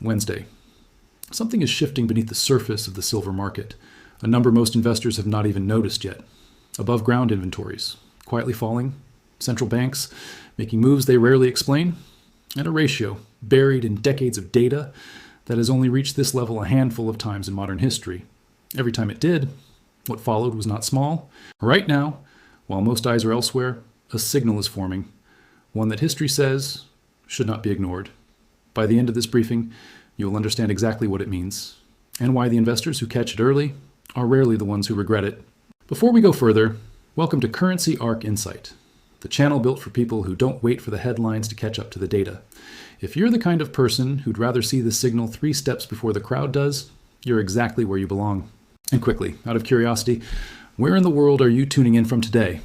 Wednesday. Something is shifting beneath the surface of the silver market, a number most investors have not even noticed yet. Above ground inventories, quietly falling, central banks making moves they rarely explain, and a ratio buried in decades of data that has only reached this level a handful of times in modern history. Every time it did, what followed was not small. Right now, while most eyes are elsewhere, a signal is forming, one that history says should not be ignored. By the end of this briefing, you will understand exactly what it means, and why the investors who catch it early are rarely the ones who regret it. Before we go further, welcome to Currency Arc Insight, the channel built for people who don't wait for the headlines to catch up to the data. If you're the kind of person who'd rather see the signal 3 steps before the crowd does, you're exactly where you belong. And quickly, out of curiosity, where in the world are you tuning in from today?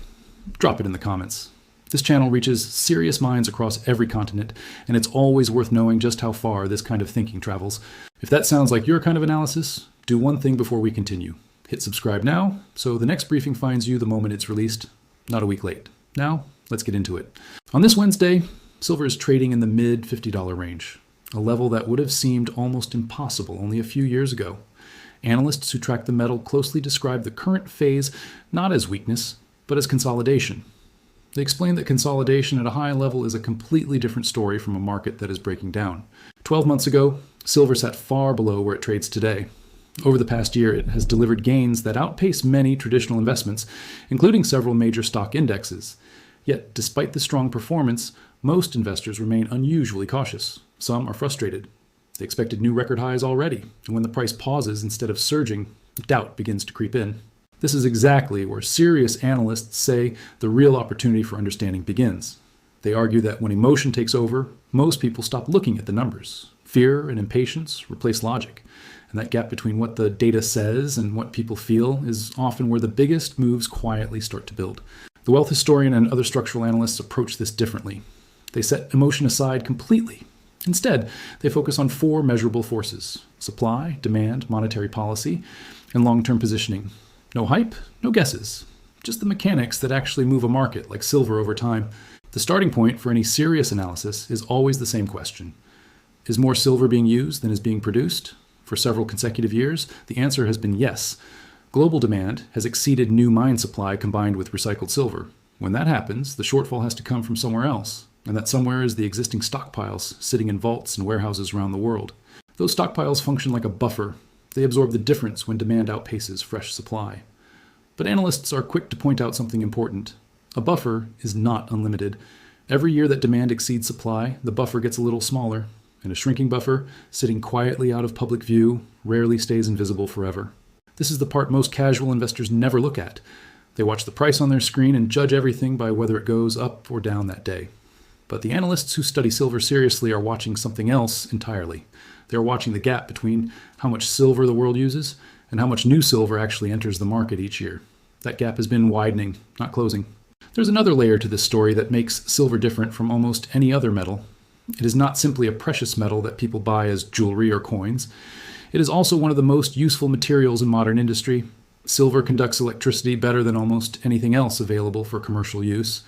Drop it in the comments. This channel reaches serious minds across every continent, and it's always worth knowing just how far this kind of thinking travels. If that sounds like your kind of analysis, do one thing before we continue. Hit subscribe now, so the next briefing finds you the moment it's released, not a week late. Now, let's get into it. On this Wednesday, silver is trading in the mid $50 range, a level that would have seemed almost impossible only a few years ago. Analysts who track the metal closely describe the current phase not as weakness, but as consolidation. They explain that consolidation at a high level is a completely different story from a market that is breaking down. 12 months ago, silver sat far below where it trades today. Over the past year, it has delivered gains that outpace many traditional investments, including several major stock indexes. Yet, despite the strong performance, most investors remain unusually cautious. Some are frustrated. They expected new record highs already, and when the price pauses instead of surging, doubt begins to creep in. This is exactly where serious analysts say the real opportunity for understanding begins. They argue that when emotion takes over, most people stop looking at the numbers. Fear and impatience replace logic, and that gap between what the data says and what people feel is often where the biggest moves quietly start to build. The wealth historian and other structural analysts approach this differently. They set emotion aside completely. Instead, they focus on 4 measurable forces: supply, demand, monetary policy, and long-term positioning. No hype, no guesses. Just the mechanics that actually move a market, like silver over time. The starting point for any serious analysis is always the same question. Is more silver being used than is being produced? For several consecutive years, the answer has been yes. Global demand has exceeded new mine supply combined with recycled silver. When that happens, the shortfall has to come from somewhere else, and that somewhere is the existing stockpiles sitting in vaults and warehouses around the world. Those stockpiles function like a buffer. They absorb the difference when demand outpaces fresh supply. But analysts are quick to point out something important. A buffer is not unlimited. Every year that demand exceeds supply, the buffer gets a little smaller, and a shrinking buffer, sitting quietly out of public view, rarely stays invisible forever. This is the part most casual investors never look at. They watch the price on their screen and judge everything by whether it goes up or down that day. But the analysts who study silver seriously are watching something else entirely. They're watching the gap between how much silver the world uses and how much new silver actually enters the market each year. That gap has been widening, not closing. There's another layer to this story that makes silver different from almost any other metal. It is not simply a precious metal that people buy as jewelry or coins. It is also one of the most useful materials in modern industry. Silver conducts electricity better than almost anything else available for commercial use.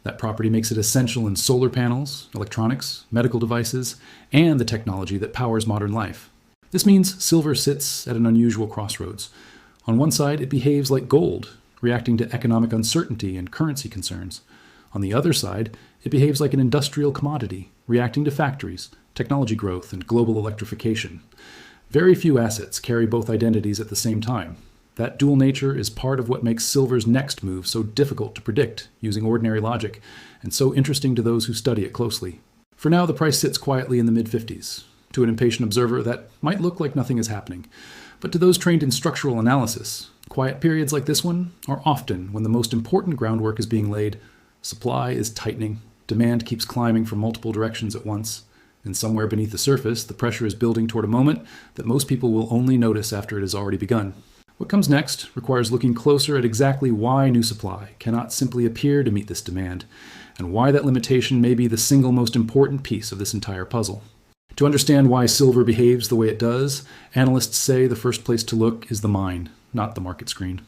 That property makes it essential in solar panels, electronics, medical devices, and the technology that powers modern life. This means silver sits at an unusual crossroads. On one side, it behaves like gold, reacting to economic uncertainty and currency concerns. On the other side, it behaves like an industrial commodity, reacting to factories, technology growth, and global electrification. Very few assets carry both identities at the same time. That dual nature is part of what makes silver's next move so difficult to predict using ordinary logic, and so interesting to those who study it closely. For now, the price sits quietly in the mid-50s. To an impatient observer, that might look like nothing is happening. But to those trained in structural analysis, quiet periods like this one are often when the most important groundwork is being laid. Supply is tightening, demand keeps climbing from multiple directions at once, and somewhere beneath the surface, the pressure is building toward a moment that most people will only notice after it has already begun. What comes next requires looking closer at exactly why new supply cannot simply appear to meet this demand, and why that limitation may be the single most important piece of this entire puzzle. To understand why silver behaves the way it does, analysts say the first place to look is the mine, not the market screen.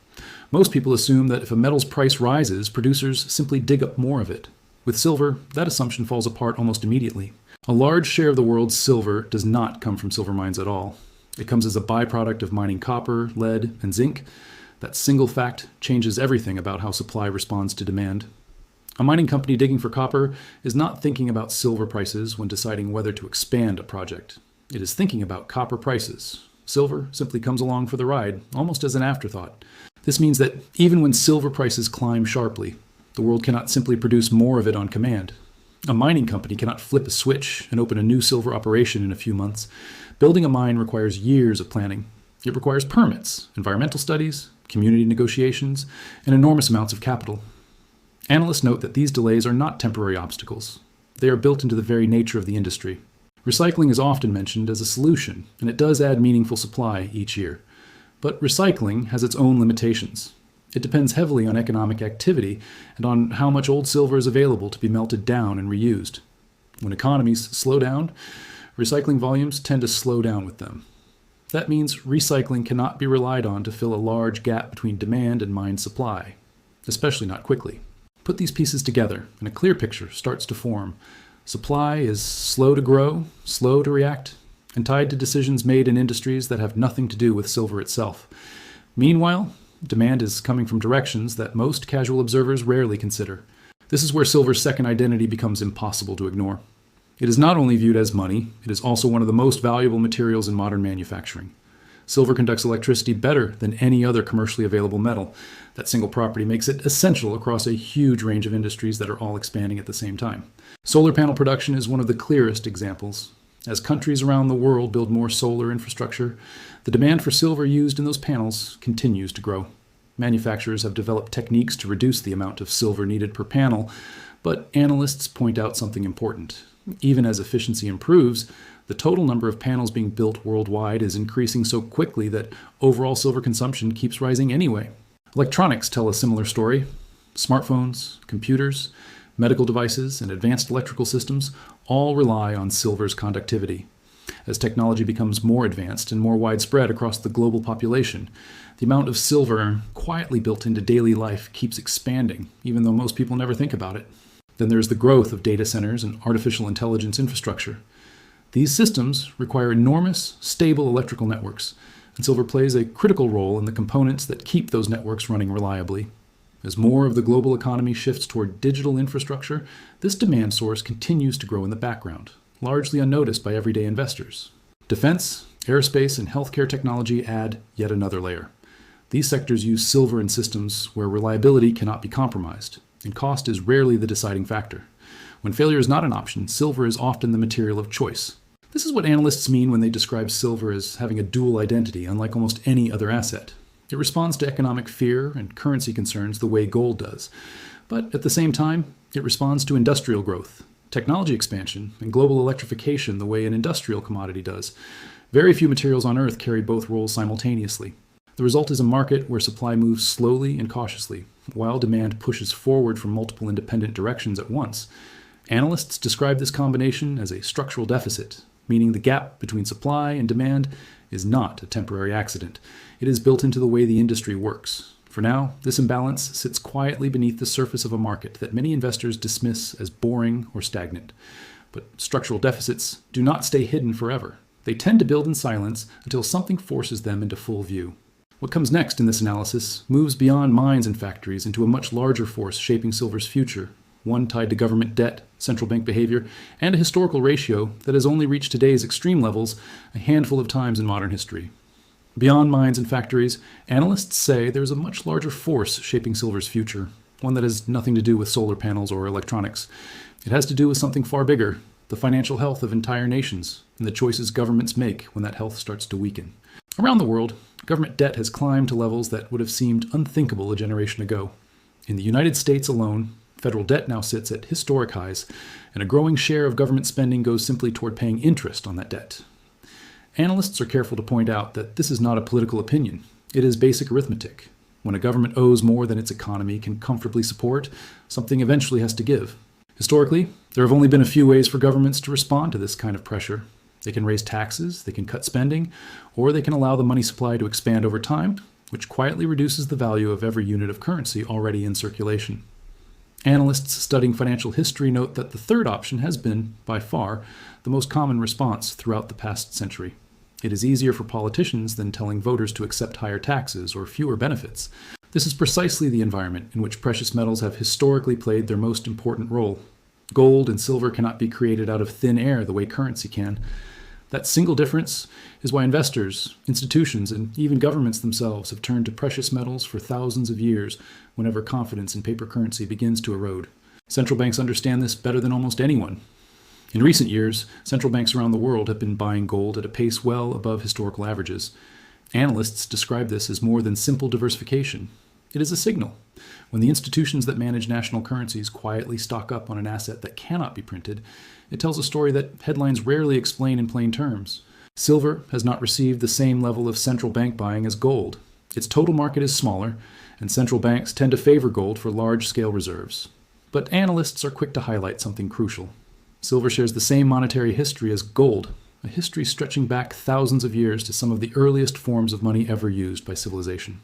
Most people assume that if a metal's price rises, producers simply dig up more of it. With silver, that assumption falls apart almost immediately. A large share of the world's silver does not come from silver mines at all. It comes as a byproduct of mining copper, lead, and zinc. That single fact changes everything about how supply responds to demand. A mining company digging for copper is not thinking about silver prices when deciding whether to expand a project. It is thinking about copper prices. Silver simply comes along for the ride, almost as an afterthought. This means that even when silver prices climb sharply, the world cannot simply produce more of it on command. A mining company cannot flip a switch and open a new silver operation in a few months. Building a mine requires years of planning. It requires permits, environmental studies, community negotiations, and enormous amounts of capital. Analysts note that these delays are not temporary obstacles. They are built into the very nature of the industry. Recycling is often mentioned as a solution, and it does add meaningful supply each year. But recycling has its own limitations. It depends heavily on economic activity and on how much old silver is available to be melted down and reused. When economies slow down, recycling volumes tend to slow down with them. That means recycling cannot be relied on to fill a large gap between demand and mine supply, especially not quickly. Put these pieces together, and a clear picture starts to form. Supply is slow to grow, slow to react, and tied to decisions made in industries that have nothing to do with silver itself. Meanwhile, demand is coming from directions that most casual observers rarely consider. This is where silver's second identity becomes impossible to ignore. It is not only viewed as money, it is also one of the most valuable materials in modern manufacturing. Silver conducts electricity better than any other commercially available metal. That single property makes it essential across a huge range of industries that are all expanding at the same time. Solar panel production is one of the clearest examples. As countries around the world build more solar infrastructure, the demand for silver used in those panels continues to grow. Manufacturers have developed techniques to reduce the amount of silver needed per panel, but analysts point out something important. Even as efficiency improves, the total number of panels being built worldwide is increasing so quickly that overall silver consumption keeps rising anyway. Electronics tell a similar story. Smartphones, computers, medical devices, and advanced electrical systems all rely on silver's conductivity. As technology becomes more advanced and more widespread across the global population, the amount of silver quietly built into daily life keeps expanding, even though most people never think about it. Then there's the growth of data centers and artificial intelligence infrastructure. These systems require enormous, stable electrical networks, and silver plays a critical role in the components that keep those networks running reliably. As more of the global economy shifts toward digital infrastructure, this demand source continues to grow in the background, largely unnoticed by everyday investors. Defense, aerospace, and healthcare technology add yet another layer. These sectors use silver in systems where reliability cannot be compromised, and cost is rarely the deciding factor. When failure is not an option, silver is often the material of choice. This is what analysts mean when they describe silver as having a dual identity, unlike almost any other asset. It responds to economic fear and currency concerns the way gold does. But at the same time, it responds to industrial growth, technology expansion, and global electrification the way an industrial commodity does. Very few materials on Earth carry both roles simultaneously. The result is a market where supply moves slowly and cautiously, while demand pushes forward from multiple independent directions at once. Analysts describe this combination as a structural deficit, meaning the gap between supply and demand is not a temporary accident. It is built into the way the industry works. For now, this imbalance sits quietly beneath the surface of a market that many investors dismiss as boring or stagnant. But structural deficits do not stay hidden forever. They tend to build in silence until something forces them into full view. What comes next in this analysis moves beyond mines and factories into a much larger force shaping silver's future, one tied to government debt, central bank behavior, and a historical ratio that has only reached today's extreme levels a handful of times in modern history. Beyond mines and factories, analysts say there's a much larger force shaping silver's future, one that has nothing to do with solar panels or electronics. It has to do with something far bigger, the financial health of entire nations, and the choices governments make when that health starts to weaken. Around the world, government debt has climbed to levels that would have seemed unthinkable a generation ago. In the United States alone, federal debt now sits at historic highs, and a growing share of government spending goes simply toward paying interest on that debt. Analysts are careful to point out that this is not a political opinion. It is basic arithmetic. When a government owes more than its economy can comfortably support, something eventually has to give. Historically, there have only been a few ways for governments to respond to this kind of pressure. They can raise taxes, they can cut spending, or they can allow the money supply to expand over time, which quietly reduces the value of every unit of currency already in circulation. Analysts studying financial history note that the third option has been, by far, the most common response throughout the past century. It is easier for politicians than telling voters to accept higher taxes or fewer benefits. This is precisely the environment in which precious metals have historically played their most important role. Gold and silver cannot be created out of thin air the way currency can. That single difference is why investors, institutions, and even governments themselves have turned to precious metals for thousands of years whenever confidence in paper currency begins to erode. Central banks understand this better than almost anyone. In recent years, central banks around the world have been buying gold at a pace well above historical averages. Analysts describe this as more than simple diversification. It is a signal. When the institutions that manage national currencies quietly stock up on an asset that cannot be printed, it tells a story that headlines rarely explain in plain terms. Silver has not received the same level of central bank buying as gold. Its total market is smaller, and central banks tend to favor gold for large-scale reserves. But analysts are quick to highlight something crucial. Silver shares the same monetary history as gold, a history stretching back thousands of years to some of the earliest forms of money ever used by civilization.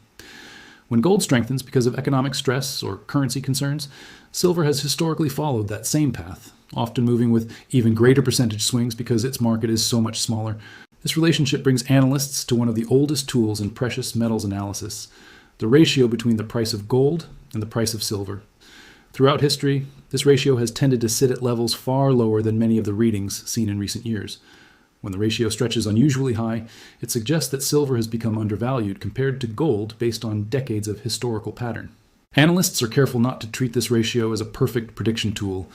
When gold strengthens because of economic stress or currency concerns, silver has historically followed that same path, often moving with even greater percentage swings because its market is so much smaller. This relationship brings analysts to one of the oldest tools in precious metals analysis, the ratio between the price of gold and the price of silver. Throughout history, this ratio has tended to sit at levels far lower than many of the readings seen in recent years. When the ratio stretches unusually high, it suggests that silver has become undervalued compared to gold based on decades of historical pattern. Analysts are careful not to treat this ratio as a perfect prediction tool.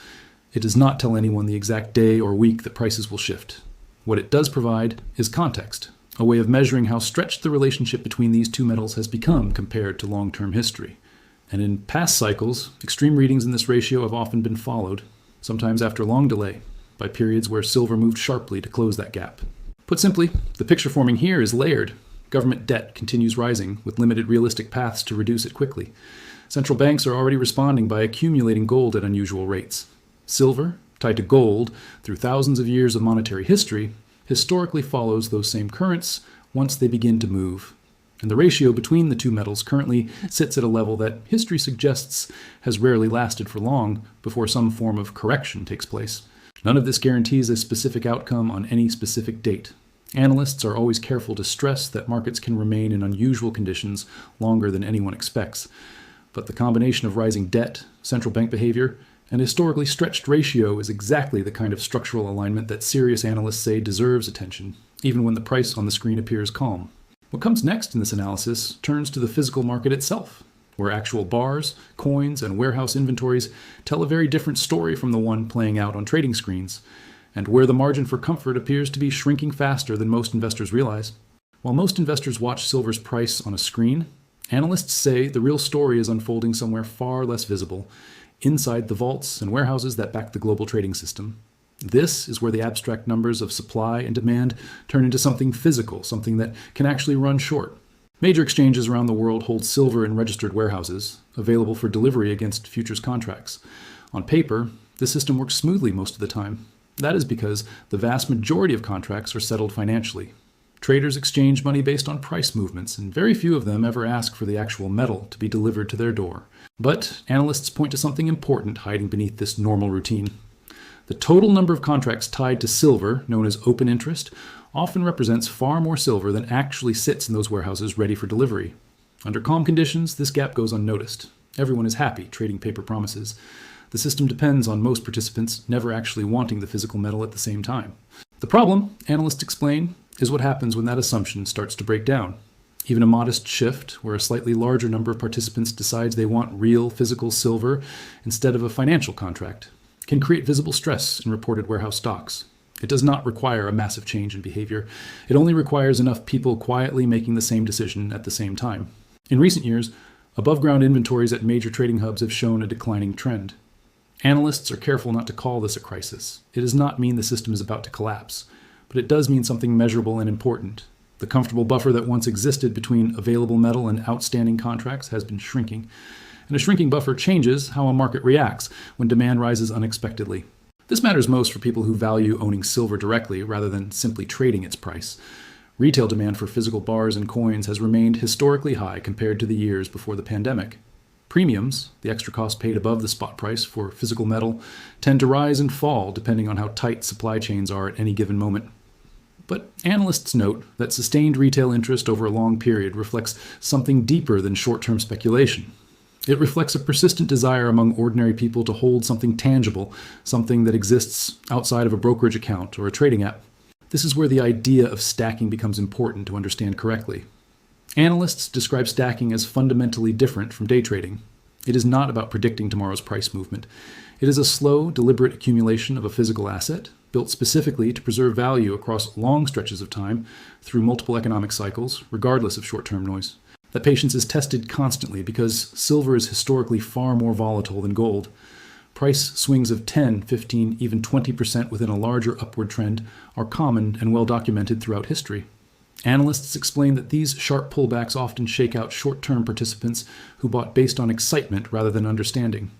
It does not tell anyone the exact day or week that prices will shift. What it does provide is context, a way of measuring how stretched the relationship between these two metals has become compared to long-term history. And in past cycles, extreme readings in this ratio have often been followed, sometimes after long delay, by periods where silver moved sharply to close that gap. Put simply, the picture forming here is layered. Government debt continues rising, with limited realistic paths to reduce it quickly. Central banks are already responding by accumulating gold at unusual rates. Silver, tied to gold through thousands of years of monetary history, historically follows those same currents once they begin to move. And the ratio between the two metals currently sits at a level that history suggests has rarely lasted for long before some form of correction takes place. None of this guarantees a specific outcome on any specific date. Analysts are always careful to stress that markets can remain in unusual conditions longer than anyone expects. But the combination of rising debt, central bank behavior, and historically stretched ratio is exactly the kind of structural alignment that serious analysts say deserves attention, even when the price on the screen appears calm. What comes next in this analysis turns to the physical market itself, where actual bars, coins, and warehouse inventories tell a very different story from the one playing out on trading screens, and where the margin for comfort appears to be shrinking faster than most investors realize. While most investors watch silver's price on a screen, analysts say the real story is unfolding somewhere far less visible, inside the vaults and warehouses that back the global trading system. This is where the abstract numbers of supply and demand turn into something physical, something that can actually run short. Major exchanges around the world hold silver in registered warehouses, available for delivery against futures contracts. On paper, the system works smoothly most of the time. That is because the vast majority of contracts are settled financially. Traders exchange money based on price movements, and very few of them ever ask for the actual metal to be delivered to their door. But analysts point to something important hiding beneath this normal routine. The total number of contracts tied to silver, known as open interest, often represents far more silver than actually sits in those warehouses ready for delivery. Under calm conditions, this gap goes unnoticed. Everyone is happy trading paper promises. The system depends on most participants never actually wanting the physical metal at the same time. The problem, analysts explain, is what happens when that assumption starts to break down. Even a modest shift, where a slightly larger number of participants decides they want real physical silver instead of a financial contract, can create visible stress in reported warehouse stocks. It does not require a massive change in behavior. It only requires enough people quietly making the same decision at the same time. In recent years, above-ground inventories at major trading hubs have shown a declining trend. Analysts are careful not to call this a crisis. It does not mean the system is about to collapse, but it does mean something measurable and important. The comfortable buffer that once existed between available metal and outstanding contracts has been shrinking. And a shrinking buffer changes how a market reacts when demand rises unexpectedly. This matters most for people who value owning silver directly rather than simply trading its price. Retail demand for physical bars and coins has remained historically high compared to the years before the pandemic. Premiums, the extra cost paid above the spot price for physical metal, tend to rise and fall depending on how tight supply chains are at any given moment. But analysts note that sustained retail interest over a long period reflects something deeper than short-term speculation. It reflects a persistent desire among ordinary people to hold something tangible, something that exists outside of a brokerage account or a trading app. This is where the idea of stacking becomes important to understand correctly. Analysts describe stacking as fundamentally different from day trading. It is not about predicting tomorrow's price movement. It is a slow, deliberate accumulation of a physical asset, built specifically to preserve value across long stretches of time through multiple economic cycles, regardless of short-term noise. That patience is tested constantly because silver is historically far more volatile than gold. Price swings of 10, 15, even 20% within a larger upward trend are common and well documented throughout history. Analysts explain that these sharp pullbacks often shake out short-term participants who bought based on excitement rather than understanding.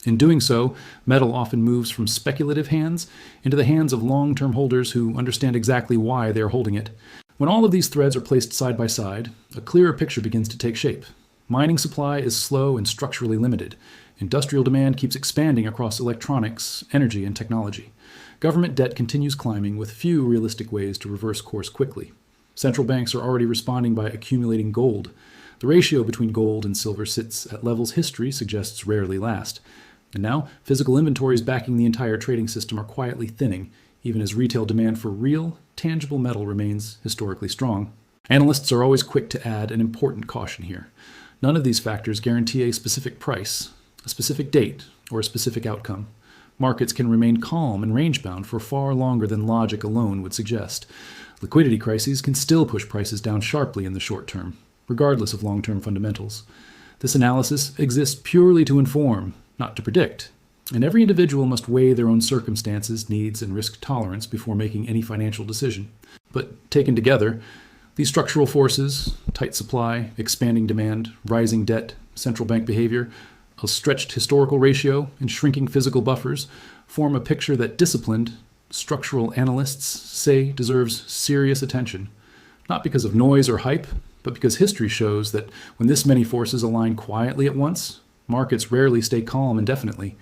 In doing so, metal often moves from speculative hands into the hands of long-term holders who understand exactly why they are holding it. When all of these threads are placed side by side, a clearer picture begins to take shape. Mining supply is slow and structurally limited. Industrial demand keeps expanding across electronics, energy, and technology. Government debt continues climbing with few realistic ways to reverse course quickly. Central banks are already responding by accumulating gold. The ratio between gold and silver sits at levels history suggests rarely last. And now, physical inventories backing the entire trading system are quietly thinning, even as retail demand for real, tangible metal remains historically strong. Analysts are always quick to add an important caution here. None of these factors guarantee a specific price, a specific date, or a specific outcome. Markets can remain calm and range-bound for far longer than logic alone would suggest. Liquidity crises can still push prices down sharply in the short term, regardless of long-term fundamentals. This analysis exists purely to inform, not to predict, and every individual must weigh their own circumstances, needs, and risk tolerance before making any financial decision. But taken together, these structural forces, tight supply, expanding demand, rising debt, central bank behavior, a stretched historical ratio, and shrinking physical buffers form a picture that disciplined, structural analysts say deserves serious attention, not because of noise or hype, but because history shows that when this many forces align quietly at once, markets rarely stay calm indefinitely.